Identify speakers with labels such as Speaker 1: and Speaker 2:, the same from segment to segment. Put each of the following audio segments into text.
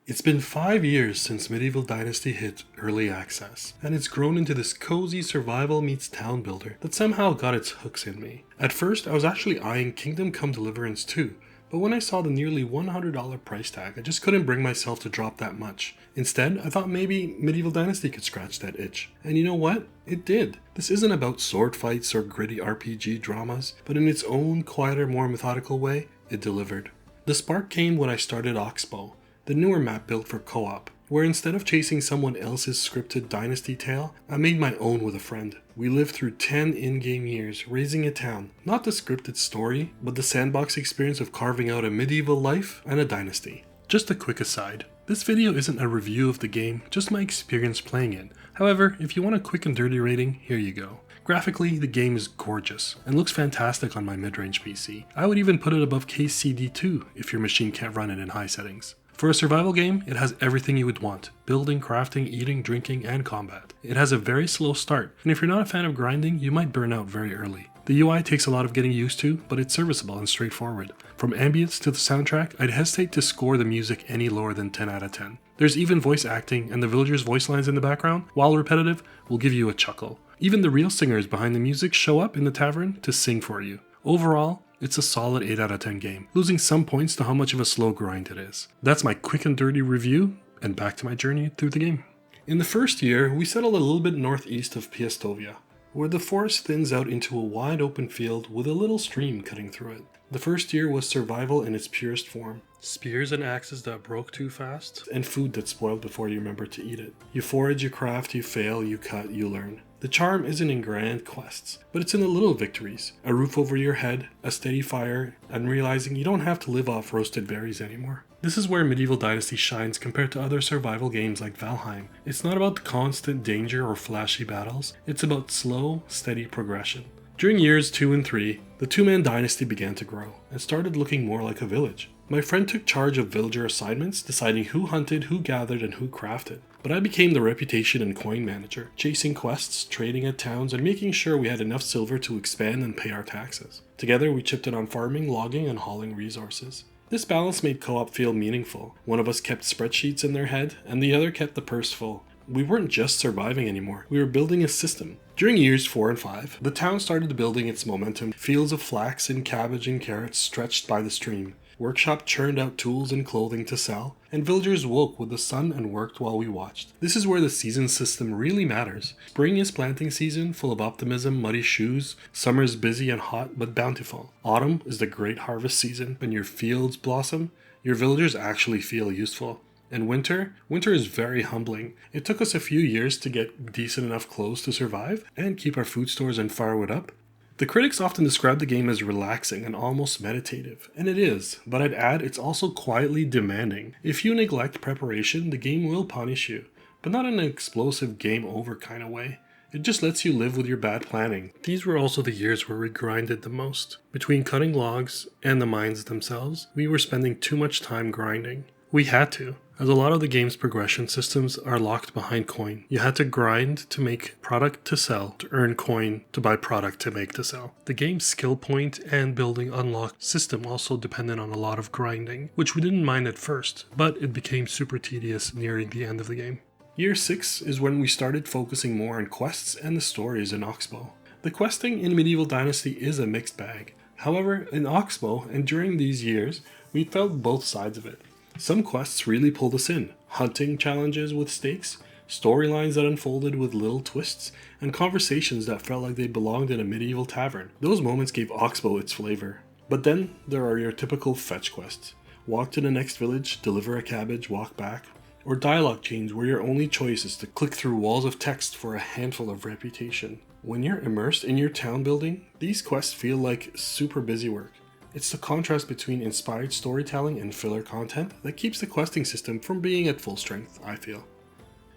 Speaker 1: It's been 5 years since Medieval Dynasty hit early access, and it's grown into this cozy survival meets town builder that somehow got its hooks in me. At first, I was actually eyeing Kingdom Come Deliverance 2, but when I saw the nearly $100 price tag, I just couldn't bring myself to drop that much. Instead, I thought maybe Medieval Dynasty could scratch that itch. And you know what? It did. This isn't about sword fights or gritty RPG dramas, but in its own quieter, more methodical way, it delivered. The spark came when I started Oxbow, the newer map built for co-op, where instead of chasing someone else's scripted dynasty tale, I made my own with a friend. We lived through 10 in-game years, raising a town. Not the scripted story, but the sandbox experience of carving out a medieval life and a dynasty. Just a quick aside, this video isn't a review of the game, just my experience playing it. However, if you want a quick and dirty rating, here you go. Graphically, the game is gorgeous, and looks fantastic on my mid-range PC. I would even put it above KCD2 if your machine can't run it in high settings. For a survival game, it has everything you would want: building, crafting, eating, drinking, and combat. It has a very slow start, and if you're not a fan of grinding, you might burn out very early. The UI takes a lot of getting used to, but it's serviceable and straightforward. From ambience to the soundtrack, I'd hesitate to score the music any lower than 10 out of 10. There's even voice acting, and the villagers' voice lines in the background, while repetitive, will give you a chuckle. Even the real singers behind the music show up in the tavern to sing for you. Overall, it's a solid 8 out of 10 game, losing some points to how much of a slow grind it is. That's my quick and dirty review, and back to my journey through the game. In the first year, we settled a little bit northeast of Piastovia, where the forest thins out into a wide open field with a little stream cutting through it. The first year was survival in its purest form. Spears and axes that broke too fast, and food that spoiled before you remember to eat it. You forage, you craft, you fail, you cut, you learn. The charm isn't in grand quests, but it's in the little victories. A roof over your head, a steady fire, and realizing you don't have to live off roasted berries anymore. This is where Medieval Dynasty shines compared to other survival games like Valheim. It's not about the constant danger or flashy battles, it's about slow, steady progression. During years 2 and 3, the two-man dynasty began to grow, and started looking more like a village. My friend took charge of villager assignments, deciding who hunted, who gathered, and who crafted. But I became the reputation and coin manager, chasing quests, trading at towns, and making sure we had enough silver to expand and pay our taxes. Together we chipped in on farming, logging, and hauling resources. This balance made co-op feel meaningful. One of us kept spreadsheets in their head, and the other kept the purse full. We weren't just surviving anymore, we were building a system. During years 4 and 5, the town started building its momentum. Fields of flax and cabbage and carrots stretched by the stream. Workshop churned out tools and clothing to sell, and villagers woke with the sun and worked while we watched. This is where the season system really matters. Spring is planting season, full of optimism, muddy shoes. Summer is busy and hot, but bountiful. Autumn is the great harvest season. When your fields blossom, your villagers actually feel useful. And winter is very humbling. It took us a few years to get decent enough clothes to survive, and keep our food stores and firewood up. The critics often describe the game as relaxing and almost meditative, and it is, but I'd add it's also quietly demanding. If you neglect preparation, the game will punish you, but not in an explosive game over kind of way. It just lets you live with your bad planning. These were also the years where we grinded the most. Between cutting logs and the mines themselves, we were spending too much time grinding. We had to, as a lot of the game's progression systems are locked behind coin. You had to grind to make product to sell, to earn coin to buy product to make to sell. The game's skill point and building unlock system also depended on a lot of grinding, which we didn't mind at first, but it became super tedious nearing the end of the game. Year 6 is when we started focusing more on quests and the stories in Oxbow. The questing in Medieval Dynasty is a mixed bag. However, in Oxbow and during these years, we felt both sides of it. Some quests really pulled us in. Hunting challenges with stakes, storylines that unfolded with little twists, and conversations that felt like they belonged in a medieval tavern. Those moments gave Oxbow its flavor. But then there are your typical fetch quests. Walk to the next village, deliver a cabbage, walk back. Or dialogue chains where your only choice is to click through walls of text for a handful of reputation. When you're immersed in your town building, these quests feel like super busy work. It's the contrast between inspired storytelling and filler content that keeps the questing system from being at full strength, I feel.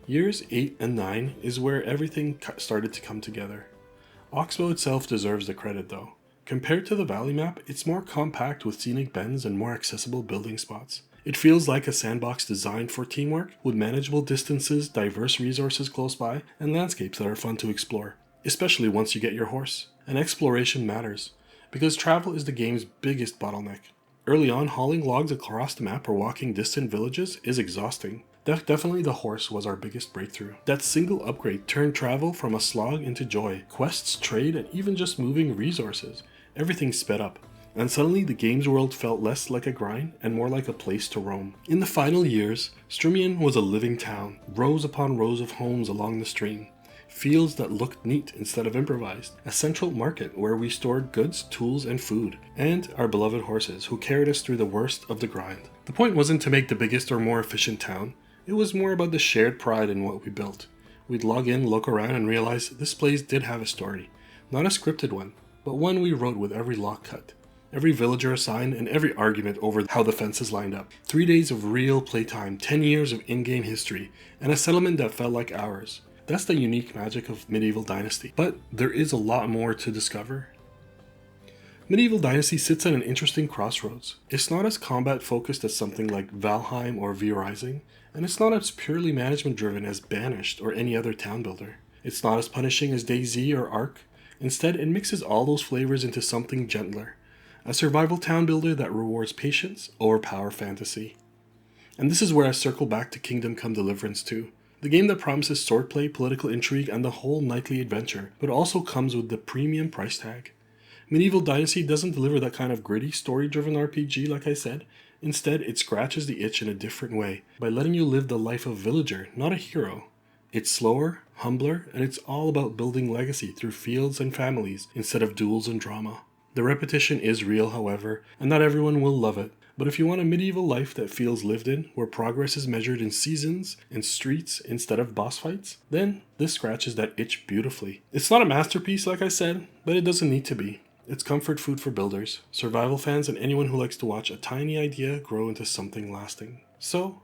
Speaker 1: Years 8 and 9 is where everything started to come together. Oxbow itself deserves the credit though. Compared to the Valley map, it's more compact with scenic bends and more accessible building spots. It feels like a sandbox designed for teamwork, with manageable distances, diverse resources close by, and landscapes that are fun to explore, especially once you get your horse. And exploration matters, because travel is the game's biggest bottleneck. Early on, hauling logs across the map or walking distant villages is exhausting. Definitely the horse was our biggest breakthrough. That single upgrade turned travel from a slog into joy. Quests, trade, and even just moving resources. Everything sped up. And suddenly the game's world felt less like a grind and more like a place to roam. In the final years, Strumień was a living town, rows upon rows of homes along the stream, fields that looked neat instead of improvised, a central market where we stored goods, tools, and food, and our beloved horses who carried us through the worst of the grind. The point wasn't to make the biggest or more efficient town, it was more about the shared pride in what we built. We'd log in, look around, and realize this place did have a story. Not a scripted one, but one we wrote with every lock cut, every villager assigned, and every argument over how the fences lined up. 3 days of real playtime, 10 years of in-game history, and a settlement that felt like ours. That's the unique magic of Medieval Dynasty. But there is a lot more to discover. Medieval Dynasty sits at an interesting crossroads. It's not as combat focused as something like Valheim or V Rising, and it's not as purely management driven as Banished or any other town builder. It's not as punishing as DayZ or Ark. Instead, it mixes all those flavors into something gentler. A survival town builder that rewards patience over power fantasy. And this is where I circle back to Kingdom Come Deliverance 2. The game that promises swordplay, political intrigue, and the whole knightly adventure, but also comes with the premium price tag. Medieval Dynasty doesn't deliver that kind of gritty, story-driven RPG like I said. Instead, it scratches the itch in a different way, by letting you live the life of villager, not a hero. It's slower, humbler, and it's all about building legacy through fields and families instead of duels and drama. The repetition is real, however, and not everyone will love it. But if you want a medieval life that feels lived in, where progress is measured in seasons and streets instead of boss fights, then this scratches that itch beautifully. It's not a masterpiece like I said, but it doesn't need to be. It's comfort food for builders, survival fans, and anyone who likes to watch a tiny idea grow into something lasting. So,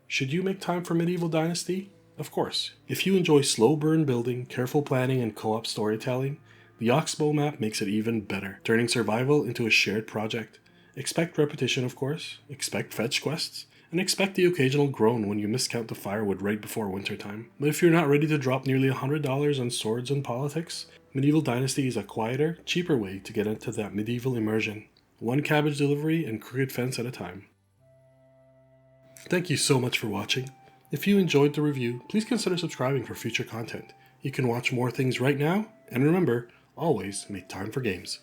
Speaker 1: should you make time for Medieval Dynasty? Of course. If you enjoy slow burn building, careful planning, and co-op storytelling, the Oxbow map makes it even better, turning survival into a shared project. Expect repetition, of course, expect fetch quests, and expect the occasional groan when you miscount the firewood right before wintertime. But if you're not ready to drop nearly $100 on swords and politics, Medieval Dynasty is a quieter, cheaper way to get into that medieval immersion. One cabbage delivery and crooked fence at a time. Thank you so much for watching. If you enjoyed the review, please consider subscribing for future content. You can watch more things right now, and remember, always make time for games.